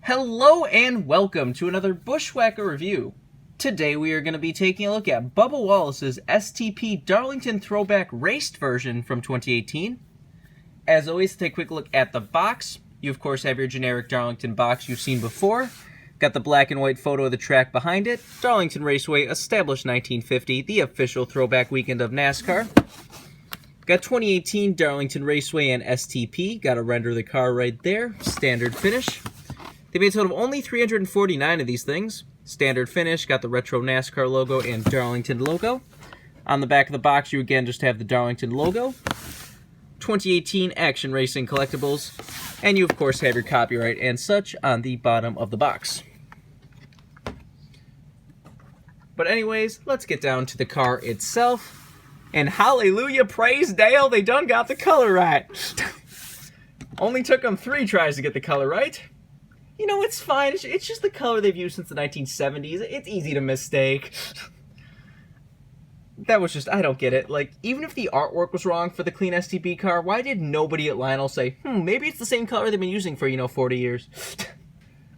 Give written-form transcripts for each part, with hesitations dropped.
Hello and welcome to another Bushwhacker review. Today we are going to be taking a look at Bubba Wallace's STP Darlington Throwback Raced version from 2018. As always, to take a quick look at the box. You of course have your generic Darlington box you've seen before. Got the black and white photo of the track behind it. Darlington Raceway, established 1950, the official throwback weekend of NASCAR. Got 2018 Darlington Raceway and STP. Got to render the car right there. Standard finish. They made a total of only 349 of these things. Standard finish, got the retro NASCAR logo and Darlington logo. On the back of the box, you again just have the Darlington logo. 2018 Action Racing Collectibles. And you, of course, have your copyright and such on the bottom of the box. But anyways, let's get down to the car itself. And hallelujah, praise Dale, they done got the color right. Only took them 3 tries to get the color right. You know, it's fine. It's just the color they've used since the 1970s. It's easy to mistake. That was just, I don't get it. Like, even if the artwork was wrong for the clean STP car, why did nobody at Lionel say, maybe it's the same color they've been using for, 40 years?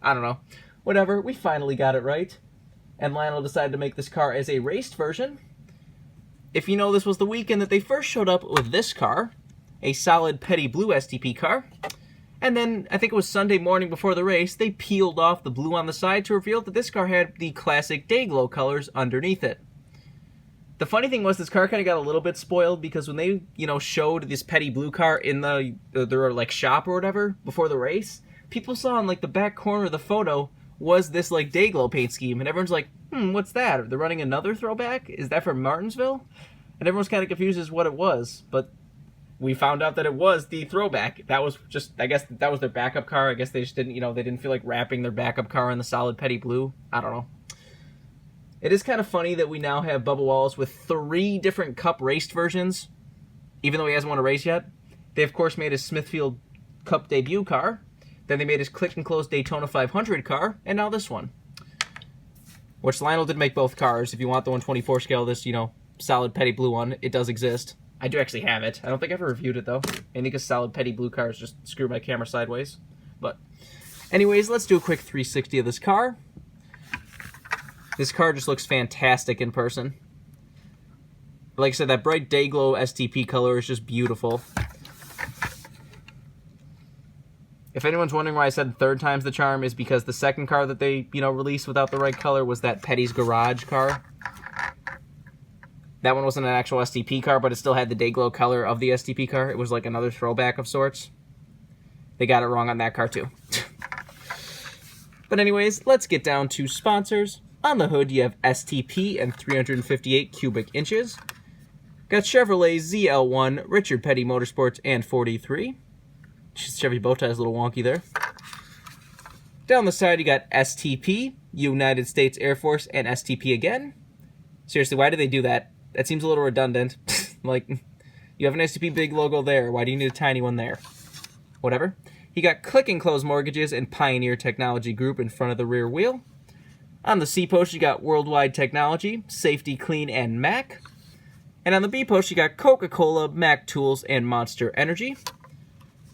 I don't know. Whatever, we finally got it right. And Lionel decided to make this car as a raced version. If you know, this was the weekend that they first showed up with this car, a solid petty blue STP car. And then, I think it was Sunday morning before the race, they peeled off the blue on the side to reveal that this car had the classic Dayglow colors underneath it. The funny thing was, this car kind of got a little bit spoiled because when they, showed this petty blue car in their like shop or whatever before the race, people saw in like the back corner of the photo was this like Dayglow paint scheme, and everyone's like, what's that? Are they running another throwback? Is that from Martinsville? And everyone's kind of confused as what it was, but we found out that it was the throwback. That was just, I guess that was their backup car. I guess they just didn't, they didn't feel like wrapping their backup car in the solid petty blue. I don't know. It is kind of funny that we now have Bubba Wallace with 3 different Cup raced versions, even though he hasn't won a race yet. They, of course, made his Smithfield Cup debut car. Then they made his Click and Close Daytona 500 car, and now this one. Which Lionel did make both cars. If you want the 1/24 scale, this, solid petty blue one, it does exist. I do actually have it. I don't think I ever reviewed it, though. I think a solid petty blue cars just screw my camera sideways. But anyways, let's do a quick 360 of this car. This car just looks fantastic in person. Like I said, that bright Dayglow STP color is just beautiful. If anyone's wondering why I said 3rd time's the charm, is because the second car that they, released without the right color was that Petty's Garage car. That one wasn't an actual STP car, but it still had the Dayglow color of the STP car. It was like another throwback of sorts. They got it wrong on that car, too. But anyways, let's get down to sponsors. On the hood, you have STP and 358 cubic inches. Got Chevrolet ZL1, Richard Petty Motorsports, and 43. Chevy bow tie is a little wonky there. Down the side, you got STP, United States Air Force, and STP again. Seriously, why do they do that? That seems a little redundant. Like, you have an STP big logo there. Why do you need a tiny one there? Whatever. You got Click and Close Mortgages and Pioneer Technology Group in front of the rear wheel. On the C post, you got Worldwide Technology, Safety Clean, and Mac. And on the B post, you got Coca-Cola, Mac Tools, and Monster Energy.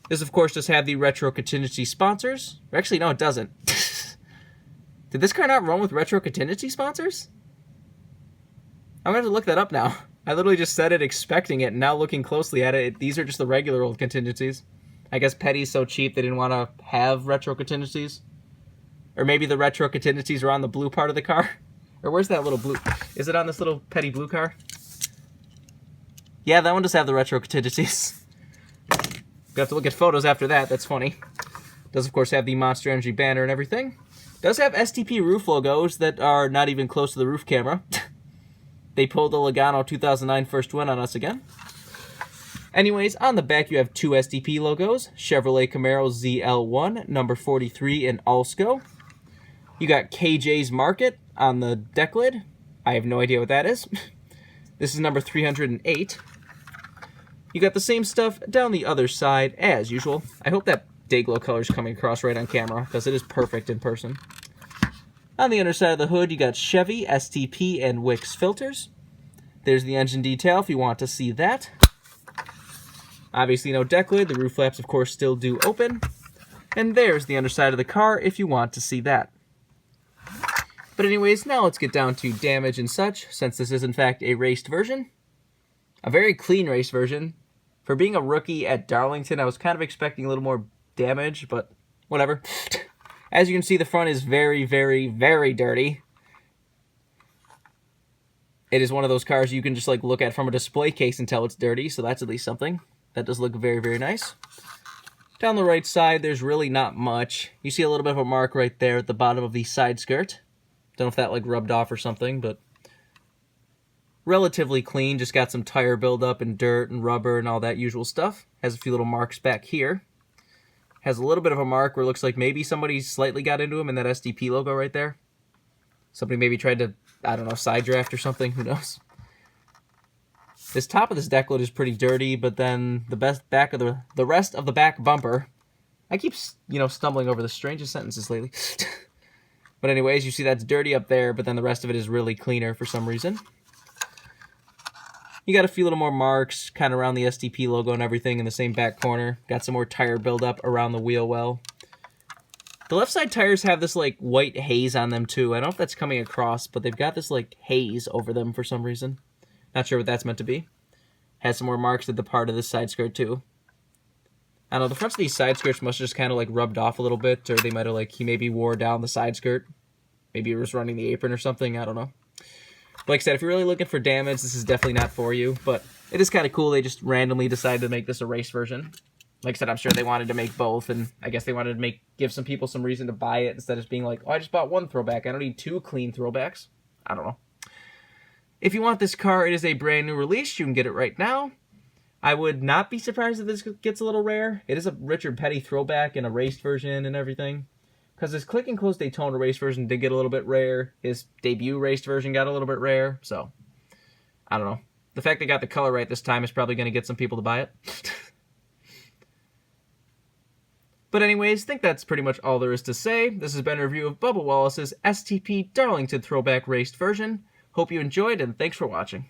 This, of course, does have the Retro Contingency sponsors. Or actually, no, it doesn't. Did this car not run with Retro Contingency sponsors? I'm going to have to look that up now. I literally just said it expecting it, and now looking closely at it, these are just the regular old contingencies. I guess Petty's so cheap they didn't want to have retro contingencies. Or maybe the retro contingencies are on the blue part of the car. Or where's that little blue? Is it on this little petty blue car? Yeah, that one does have the retro contingencies. You have to look at photos after that. That's funny. Does, of course, have the Monster Energy banner and everything. Does have STP roof logos that are not even close to the roof camera. They pulled the Logano 2009 first win on us again. Anyways, on the back you have 2 STP logos. Chevrolet Camaro ZL1, number 43 in Alsco. You got KJ's Market on the deck lid. I have no idea what that is. This is number 308. You got the same stuff down the other side as usual. I hope that Dayglow color is coming across right on camera, because it is perfect in person. On the underside of the hood, you got Chevy, STP, and Wix filters. There's the engine detail if you want to see that. Obviously no deck lid. The roof flaps, of course, still do open. And there's the underside of the car if you want to see that. But anyways, now let's get down to damage and such, since this is in fact a raced version. A very clean race version. For being a rookie at Darlington, I was kind of expecting a little more damage, but whatever. As you can see, the front is very, very, very dirty. It is one of those cars you can just like look at from a display case and tell it's dirty, so that's at least something. That does look very, very nice. Down the right side, there's really not much. You see a little bit of a mark right there at the bottom of the side skirt. Don't know if that like rubbed off or something, but relatively clean. Just got some tire buildup and dirt and rubber and all that usual stuff. Has a few little marks back here. Has a little bit of a mark where it looks like maybe somebody slightly got into him in that STP logo right there. Somebody maybe tried to, I don't know, side draft or something. Who knows? This top of this decklet is pretty dirty, but then the rest of the back bumper. I keep, stumbling over the strangest sentences lately. But anyways, you see that's dirty up there, but then the rest of it is really cleaner for some reason. You got a few little more marks kind of around the STP logo and everything in the same back corner. Got some more tire buildup around the wheel well. The left side tires have this like white haze on them too. I don't know if that's coming across, but they've got this like haze over them for some reason. Not sure what that's meant to be. Has some more marks at the part of this side skirt too. I don't know, the fronts of these side skirts must have just kind of like rubbed off a little bit, or they might have he maybe wore down the side skirt. Maybe he was running the apron or something, I don't know. But like I said, if you're really looking for damage, this is definitely not for you, but it is kind of cool they just randomly decided to make this a race version. Like I said, I'm sure they wanted to make both, and I guess they wanted to give some people some reason to buy it instead of being like, oh, I just bought one throwback, I don't need two clean throwbacks. I don't know. If you want this car, it is a brand new release. You can get it right now. I would not be surprised if this gets a little rare. It is a Richard Petty throwback in a raced version and everything. Because his Click and Close Daytona race version did get a little bit rare. His debut raced version got a little bit rare. So, I don't know. The fact they got the color right this time is probably going to get some people to buy it. But anyways, I think that's pretty much all there is to say. This has been a review of Bubba Wallace's STP Darlington throwback raced version. Hope you enjoyed, and thanks for watching.